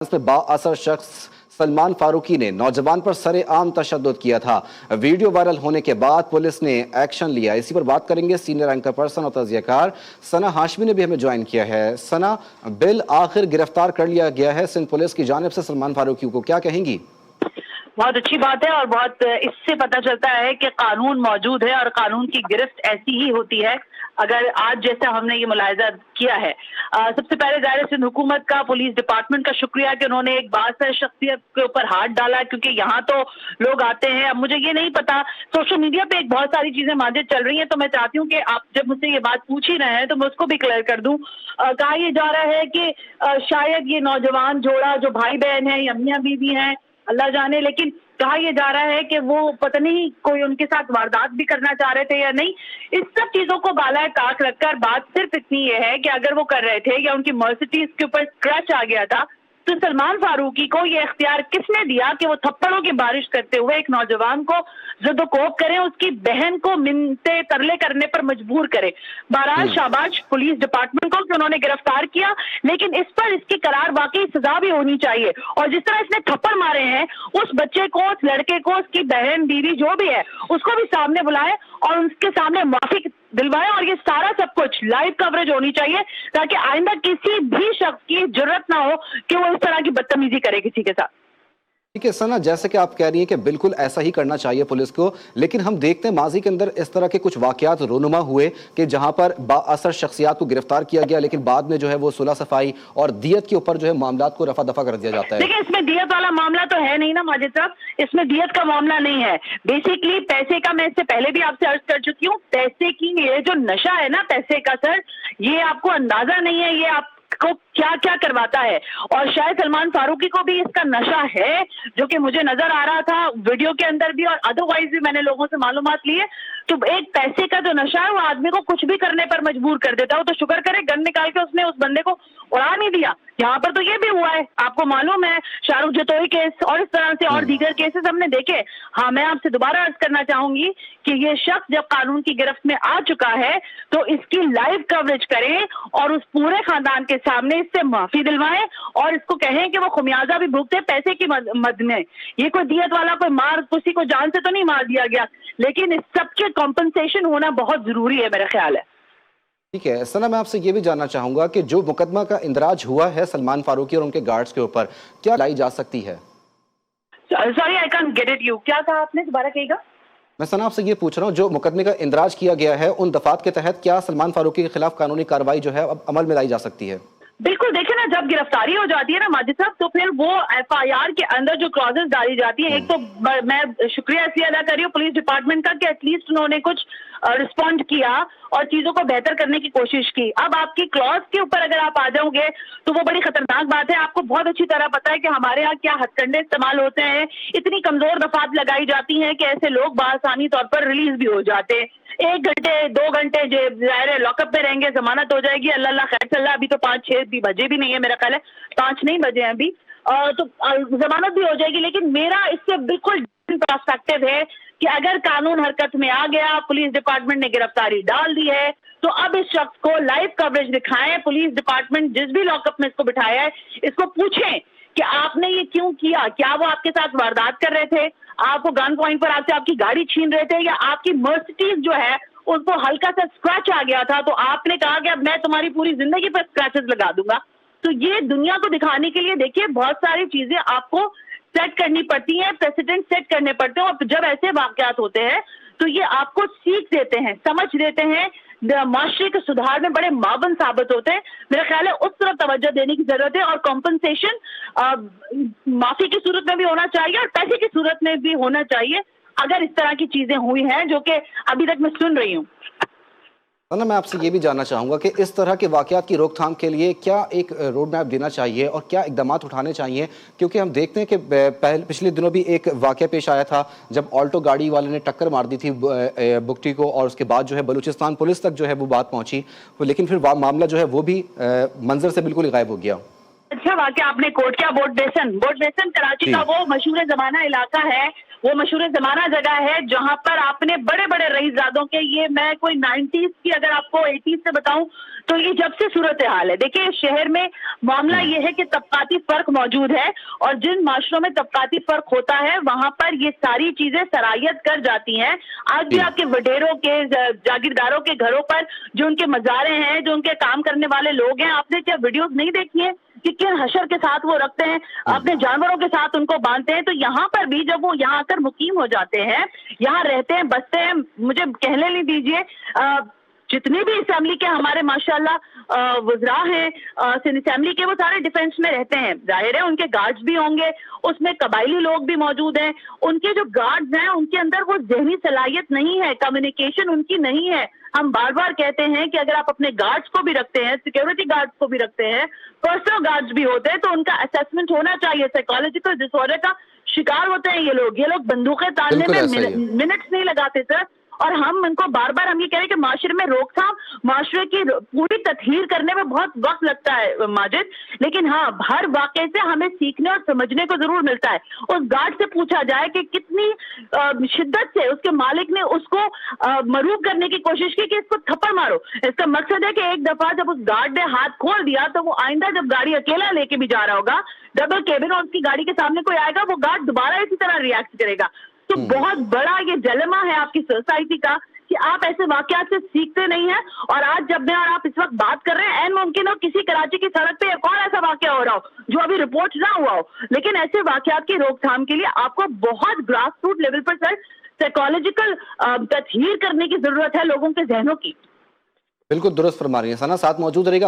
में बाअसर शख्स सलमान फारूकी ने नौजवान पर सरेआम तशद्दुद किया था। वीडियो वायरल होने के बाद पुलिस ने एक्शन लिया। इसी पर बात करेंगे सीनियर एंकर पर्सन और तजियाकार सना हाशमी ने भी हमें ज्वाइन किया है। सना, बिल आखिर गिरफ्तार कर लिया गया है सिंध पुलिस की जानिब से सलमान फारूकी को, क्या कहेंगी? बहुत अच्छी बात है और बहुत इससे पता चलता है कि कानून मौजूद है और कानून की गिरफ्त ऐसी ही होती है अगर आज जैसा हमने ये मुलाहिजा किया है। सबसे पहले ज़ाहिर सिंध हुकूमत का, पुलिस डिपार्टमेंट का शुक्रिया कि उन्होंने एक बाअसर शख्सियत के ऊपर हाथ डाला, क्योंकि यहाँ तो लोग आते हैं। अब मुझे ये नहीं पता, सोशल मीडिया पे एक बहुत सारी चीजें मांझे चल रही हैं, तो मैं चाहती हूँ कि आप जब मुझसे ये बात पूछ ही रहे हैं तो मैं उसको भी क्लियर कर दूं। कहा यह जा रहा है कि शायद ये नौजवान जोड़ा जो भाई बहन है या मियाँ बीवी हैं, अल्लाह जाने, लेकिन कहा यह जा रहा है कि वो पता नहीं कोई उनके साथ वारदात भी करना चाह रहे थे या नहीं। इस सब चीजों को बाला ताक रखकर बात सिर्फ इतनी ये है कि अगर वो कर रहे थे या उनकी मर्सिडीज के ऊपर स्क्रैच आ गया था, तो सलमान फारूकी को ये इख्तियार किसने दिया कि वो थप्पड़ों की बारिश करते हुए एक नौजवान को ज़द-ओ-कोब करें, उसकी बहन को मिन्नते तरले करने पर मजबूर करे। बहरहाल शाबाश पुलिस डिपार्टमेंट को कि उन्होंने गिरफ्तार किया, लेकिन इस पर इसकी करार वाकई सजा भी होनी चाहिए। और जिस तरह इसने थप्पड़ मारे हैं, उस बच्चे को, उस लड़के को, उसकी बहन बीवी जो भी है, उसको भी सामने बुलाए और उसके सामने माफी दिलवाए। और ये सारा सब कुछ लाइव कवरेज होनी चाहिए ताकि आइंदा किसी भी शख्स की जरूरत ना हो कि वो इस तरह की बदतमीजी करे किसी के साथ। ठीक है सना, जैसे कि आप कह रही हैं कि बिल्कुल ऐसा ही करना चाहिए पुलिस को, लेकिन हम देखते हैं माजी के अंदर इस तरह के कुछ वाकयात रोनुमा हुए कि जहां पर बाअसर शख्सियात को गिरफ्तार किया गया, लेकिन बाद में जो है वो सुलह सफाई और दियत के ऊपर जो है मामलात को रफा दफा कर दिया जाता है। देखिए, इसमें दियत वाला मामला तो है नहीं ना माजिद साहब, इसमें दियत का मामला नहीं है। बेसिकली पैसे का, मैं इससे पहले भी आपसे अर्ज कर चुकी हूँ, पैसे की ये जो नशा है ना पैसे का सर, ये आपको अंदाजा नहीं है ये आप को क्या क्या करवाता है। और शायद सलमान फारूकी को भी इसका नशा है, जो कि मुझे नजर आ रहा था वीडियो के अंदर भी और अदरवाइज भी मैंने लोगों से मालूमात ली है। तो एक पैसे का जो नशा है वो आदमी को कुछ भी करने पर मजबूर कर देता है। तो शुक्र करे गन निकाल के उसने उस बंदे को उड़ा नहीं दिया। यहाँ पर तो ये भी हुआ है, आपको मालूम है, शाहरुख जतोई केस और इस तरह से और दीगर केसेस हमने देखे। हाँ, मैं आपसे दोबारा अर्ज करना चाहूंगी कि ये शख्स जब कानून की गिरफ्त में आ चुका है तो इसकी लाइव कवरेज करें और उस पूरे खानदान के सामने इससे माफी दिलवाएं और इसको कहें कि वो खुमियाजा भी भुगते पैसे की मद में। ये कोई दियत वाला कोई मार, किसी को जान से तो नहीं मार दिया गया, लेकिन इस सबके कॉम्पनसेशन होना बहुत जरूरी है मेरा ख्याल है। ठीक है सना, मैं आपसे ये भी जानना चाहूंगा कि जो मुकदमा का इंदराज हुआ है सलमान फारूकी और उनके गार्ड्स के ऊपर, क्या लाई जा सकती है? Sorry, I can't get it. You क्या कहा आपने, दोबारा कहिएगा। मैं सना आपसे ये पूछ रहा हूँ, जो मुकदमे का इंदराज किया गया है उन दफात के तहत क्या सलमान फारूकी के खिलाफ कानूनी कार्रवाई जो है अब अमल में लाई जा सकती है? बिल्कुल, देखिए ना, जब गिरफ्तारी हो जाती है ना माजिद साहब, तो फिर वो एफआईआर के अंदर जो क्लॉजेस डाली जाती हैं, एक तो मैं शुक्रिया इसलिए अदा कर रही हूँ पुलिस डिपार्टमेंट का कि एटलीस्ट उन्होंने कुछ रिस्पॉन्ड किया और चीजों को बेहतर करने की कोशिश की। अब आपकी क्लॉज के ऊपर अगर आप आ जाओगे तो वो बड़ी खतरनाक बात है। आपको बहुत अच्छी तरह पता है कि हमारे यहाँ क्या हथकंडे इस्तेमाल होते हैं, इतनी कमजोर दफात लगाई जाती हैं कि ऐसे लोग बासानी तौर पर रिलीज भी हो जाते हैं। 1 घंटे 2 घंटे ज़ाहिर है लॉकअप में रहेंगे, जमानत हो जाएगी, अल्लाह अल्लाह खैर चल रहा। अभी तो 5-6 भी बजे भी नहीं है, मेरा ख्याल है 5 नहीं बजे हैं अभी, तो जमानत भी हो जाएगी। लेकिन मेरा इससे बिल्कुल पर्सपेक्टिव है कि अगर कानून हरकत में आ गया, पुलिस डिपार्टमेंट ने गिरफ्तारी डाल दी है, तो अब इस शख्स को लाइव कवरेज दिखाएं। पुलिस डिपार्टमेंट जिस भी लॉकअप में इसको बिठाया है, इसको पूछें कि आपने ये क्यों किया। क्या वो आपके साथ वारदात कर रहे थे, आपको गन पॉइंट पर आपसे आपकी गाड़ी छीन रहे थे, या आपकी मर्सिडीज जो है उसको हल्का सा स्क्रैच आ गया था तो आपने कहा कि अब मैं तुम्हारी पूरी जिंदगी पर स्क्रैचेस लगा दूंगा। तो ये दुनिया को दिखाने के लिए देखिए बहुत सारी चीजें आपको सेट करनी पड़ती हैं, प्रेसिडेंट सेट करने पड़ते हैं। और जब ऐसे वाकयात होते हैं तो ये आपको सीख देते हैं, समझ देते हैं, माशरे के सुधार में बड़े मावन साबित होते हैं। मेरा ख्याल है उस तरफ तवज्जो देने की जरूरत है और कॉम्पनसेशन माफी की सूरत में भी होना चाहिए और पैसे की सूरत में भी होना चाहिए अगर इस तरह की चीजें हुई हैं, जो कि अभी तक मैं सुन रही हूँ। मैं आपसे ये भी जानना चाहूँगा कि इस तरह के वाक़यात की रोकथाम के लिए क्या एक रोड मैप देना चाहिए और क्या इक़दाम उठाने चाहिए? क्योंकि हम देखते हैं कि पिछले दिनों भी एक वाक़या पेश आया था जब ऑल्टो गाड़ी वाले ने टक्कर मार दी थी बुकटी को, और उसके बाद जो है बलूचिस्तान पुलिस तक जो है वो बात पहुँची, लेकिन फिर मामला जो है वो भी मंजर से बिल्कुल गायब हो गया। अच्छा वाकया आपने कोट किया, बोट बेसन कराची का वो मशहूर जमाना इलाका है वो मशहूर ज़माना जगह है जहां पर आपने बड़े बड़े रईसजादों के, ये मैं कोई 90s की अगर आपको 80s से बताऊं तो ये जब से सूरत हाल है। देखिए शहर में मामला ये है कि तबकाती फर्क मौजूद है, और जिन माशरों में तबकाती फर्क होता है वहां पर ये सारी चीजें सरायत कर जाती हैं। आज भी आपके वडेरों के, जागीरदारों के घरों पर जो उनके मज़ारे हैं, जो उनके काम करने वाले लोग हैं, आपने क्या वीडियोस नहीं देखी है कि किन हशर के साथ वो रखते हैं, अपने जानवरों के साथ उनको बांधते हैं। तो यहाँ पर भी जब वो यहाँ आकर मुकीम हो जाते हैं, यहाँ रहते हैं, बसते हैं, मुझे कहने नहीं दीजिए, जितने भी असेंबली के हमारे माशाल्लाह वज़रा हैं, असेंबली के, वो सारे डिफेंस में रहते हैं। जाहिर है उनके गार्ड्स भी होंगे, उसमें कबायली लोग भी मौजूद हैं। उनके जो गार्ड्स हैं उनके अंदर वो ज़हनी सलाहियत नहीं है, कम्युनिकेशन उनकी नहीं है। हम बार बार कहते हैं कि अगर आप अपने गार्ड्स को भी रखते हैं, सिक्योरिटी गार्ड्स को भी रखते हैं, पर्सनल गार्ड्स भी होते हैं, तो उनका असेसमेंट होना चाहिए। साइकोलॉजिकल डिसऑर्डर का शिकार होते हैं ये लोग बंदूकें तालने में मिनट्स नहीं लगाते सर। और हम इनको बार बार हम ये कह रहे हैं कि माशरे में रोकथाम, माशरे की पूरी तत्हीर करने में बहुत वक्त लगता है माजिद, लेकिन हाँ हर वाक़े से हमें सीखने और समझने को जरूर मिलता है। उस गार्ड से पूछा जाए कि कितनी शिद्दत से उसके मालिक ने उसको मरूब करने की कोशिश की कि इसको थप्पड़ मारो। इसका मकसद है कि एक दफा जब उस गार्ड ने हाथ खोल दिया तो वो आइंदा जब गाड़ी अकेला लेके भी जा रहा होगा, डबल केबिन, और उसकी गाड़ी के सामने कोई आएगा, वो गार्ड दोबारा इसी तरह रिएक्ट करेगा। तो बहुत बड़ा ये डिलेमा है आपकी सोसाइटी का कि आप ऐसे वाकयात से सीखते नहीं हैं। और आज जब मैं और आप इस वक्त बात कर रहे हैं, ऐन मुमकिन हो किसी कराची की सड़क पे एक और ऐसा वाकया हो रहा हो जो अभी रिपोर्ट ना हुआ हो, लेकिन ऐसे वाकयात की रोकथाम के लिए आपको बहुत ग्रास रूट लेवल पर सर साइकोलॉजिकल तत्हीर करने की जरूरत है लोगों के जहनों की। बिल्कुल दुरुस्त फरमा रही है सना, साथ मौजूद रहेगा।